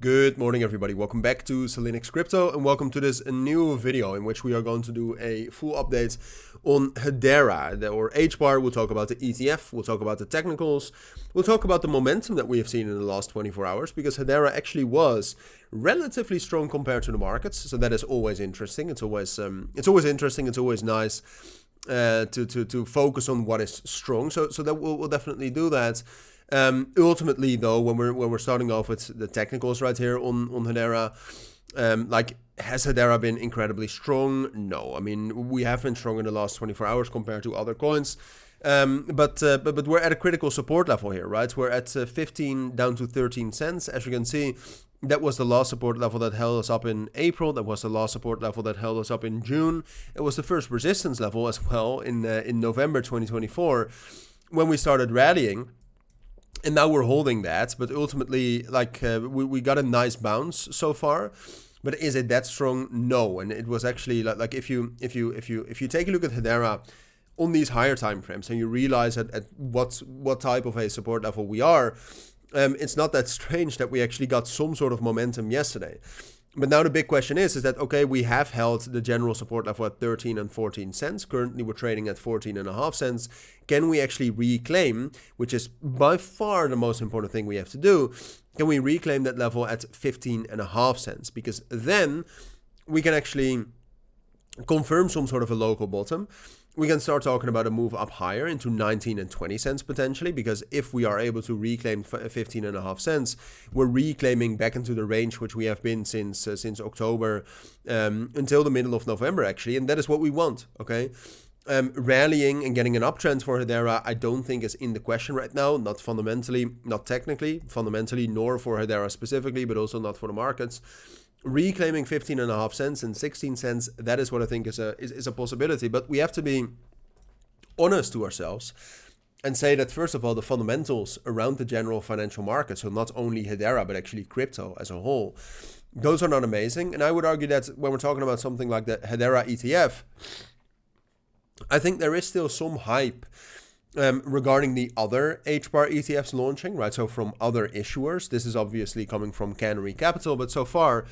Good morning, everybody. Welcome back to cilinixfxcapital and welcome to this new video in which we are going to do a full update on Hedera or HBAR. We'll talk about the ETF, we'll talk about the technicals, we'll talk about the momentum that we have seen in the last 24 hours because Hedera actually was relatively strong compared to the markets. So that is always interesting. It's always interesting. It's always nice to focus on what is strong. So that we'll definitely do that. Ultimately, though, when we're starting off with the technicals right here on Hedera, has Hedera been incredibly strong? No, I mean we have been strong in the last 24 hours compared to other coins, but we're at a critical support level here, right? We're at 15 down to 13 cents, as you can see. That was the last support level that held us up in April. That was the last support level that held us up in June. It was the first resistance level as well in November 2024 when we started rallying. And now we're holding that, but ultimately, we got a nice bounce so far. But is it that strong? No. And it was actually if you take a look at Hedera on these higher time frames and you realize at what type of a support level we are, it's not that strange that we actually got some sort of momentum yesterday. But now the big question is that, okay, we have held the general support level at 13 and 14 cents. Currently, we're trading at 14.5 cents. Can we actually reclaim, which is by far the most important thing we have to do, can we reclaim that level at 15.5 cents? Because then we can actually confirm some sort of a local bottom. We can start talking about a move up higher into 19 and 20 cents potentially, because if we are able to reclaim 15.5 cents, we're reclaiming back into the range which we have been since October until the middle of November actually, and that is what we want. Okay, rallying and getting an uptrend for Hedera, I don't think is in the question right now. Not fundamentally, not technically, fundamentally, nor for Hedera specifically, but also not for the markets. Reclaiming 15.5 cents and 16 cents, that is what I think is a possibility. But we have to be honest to ourselves and say that, first of all, the fundamentals around the general financial market, so not only Hedera, but actually crypto as a whole, those are not amazing. And I would argue that when we're talking about something like the Hedera ETF, I think there is still some hype regarding the other HBAR ETFs launching, right? So from other issuers, this is obviously coming from Canary Capital, but so far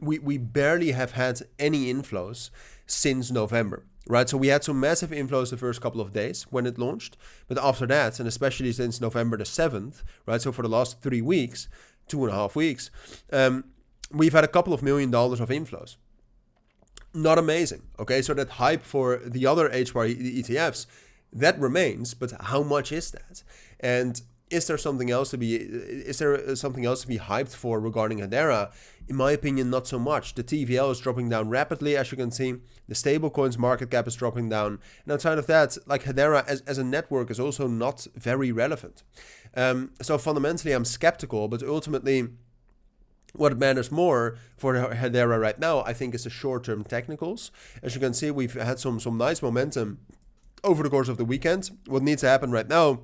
we barely have had any inflows since November, right? So we had some massive inflows the first couple of days when it launched, but after that, and especially since November the 7th, right? So for the last 3 weeks, 2.5 weeks, we've had a couple of $1 million of inflows. Not amazing, okay? So that hype for the other HBAR ETFs, that remains, but how much is that? And is there something else to be hyped for regarding Hedera? In my opinion, not so much. The TVL is dropping down rapidly, as you can see. The stablecoins market cap is dropping down. And outside of that, like Hedera as a network is also not very relevant. So fundamentally, I'm skeptical, but ultimately, what matters more for Hedera right now, I think, is the short-term technicals. As you can see, we've had some nice momentum over the course of the weekend. What needs to happen right now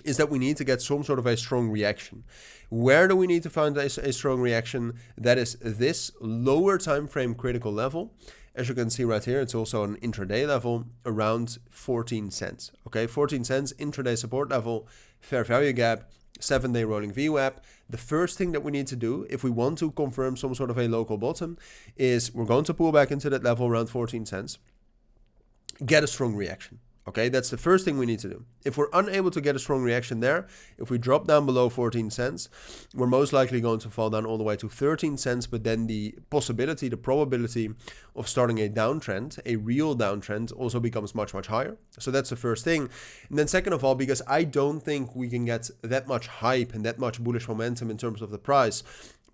is that we need to get some sort of a strong reaction. Where do we need to find a strong reaction? That is this lower time frame critical level. As you can see right here, it's also an intraday level around 14 cents. Okay, 14 cents intraday support level, fair value gap, 7-day rolling VWAP. The first thing that we need to do if we want to confirm some sort of a local bottom is we're going to pull back into that level around 14 cents. Get a strong reaction. Okay, that's the first thing we need to do. If we're unable to get a strong reaction there, if we drop down below 14 cents, we're most likely going to fall down all the way to 13 cents, but then the probability of starting a downtrend, a real downtrend, also becomes much, much higher. So that's the first thing. And then second of all, because I don't think we can get that much hype and that much bullish momentum in terms of the price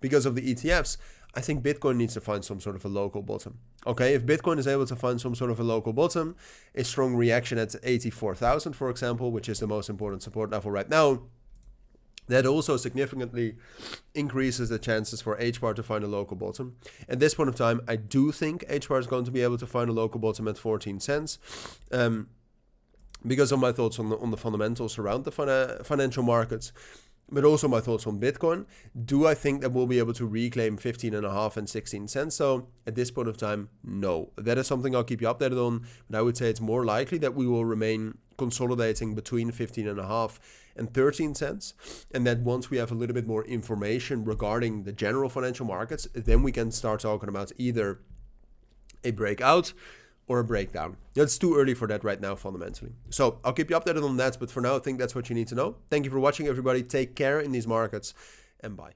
because of the ETFs, I think Bitcoin needs to find some sort of a local bottom. Okay, if Bitcoin is able to find some sort of a local bottom, a strong reaction at 84,000, for example, which is the most important support level right now, that also significantly increases the chances for HBAR to find a local bottom. At this point of time, I do think HBAR is going to be able to find a local bottom at 14 cents. Because of my thoughts on the fundamentals around the financial markets, but also my thoughts on Bitcoin. Do I think that we'll be able to reclaim 15.5 and 16 cents? So at this point of time, no. That is something I'll keep you updated on, but I would say it's more likely that we will remain consolidating between 15.5 and 13 cents. And that once we have a little bit more information regarding the general financial markets, then we can start talking about either a breakout or a breakdown. It's too early for that right now, fundamentally. So I'll keep you updated on that, but for now, I think that's what you need to know. Thank you for watching, everybody. Take care in these markets, and bye.